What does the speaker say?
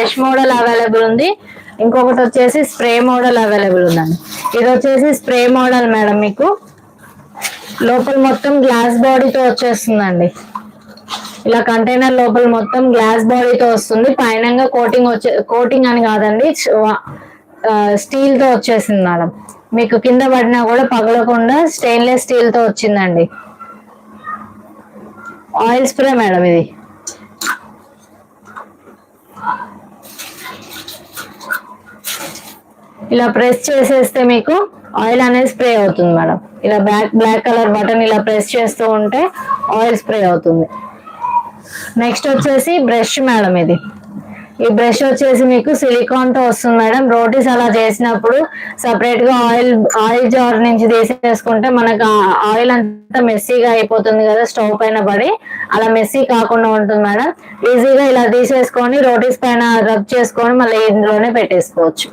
Brush model available ఉంది, ఇంకొకటి వచ్చేసి స్ప్రే మోడల్ అవైలబుల్ ఉందండి. ఇది వచ్చేసి స్ప్రే మోడల్ మేడం, మీకు లోపల మొత్తం గ్లాస్ బాడీతో వచ్చేస్తుందండి. ఇలా కంటైనర్ లోపల మొత్తం గ్లాస్ బాడీతో వస్తుంది, పైన కోటింగ్ అని కాదండి, స్టీల్ తో వచ్చేసింది మేడం. మీకు కింద పడినా కూడా పగలకుండా స్టెయిన్లెస్ స్టీల్ తో వచ్చిందండి. ఆయిల్ స్ప్రే మేడం ఇది. ఇలా ప్రెస్ చేసేస్తే మీకు ఆయిల్ అనేది స్ప్రే అవుతుంది మేడం. ఇలా బ్లాక్ కలర్ బటన్ ఇలా ప్రెస్ చేస్తూ ఉంటే ఆయిల్ స్ప్రే అవుతుంది. నెక్స్ట్ వచ్చేసి బ్రష్ మేడం ఇది. ఈ బ్రష్ వచ్చేసి మీకు సిలికాన్ తో వస్తుంది మేడం. రోటీస్ అలా చేసినప్పుడు సపరేట్ గా ఆయిల్ జార్ నుంచి తీసేసుకుంటే మనకు ఆయిల్ అంతా మెస్సీగా అయిపోతుంది కదా స్టవ్ పైన పడి, అలా మెస్సీ కాకుండా ఉంటుంది మేడం. ఈజీగా ఇలా తీసేసుకొని రోటీస్ పైన రబ్ చేసుకొని మళ్ళీ ఇందులోనే పెట్టేసుకోవచ్చు.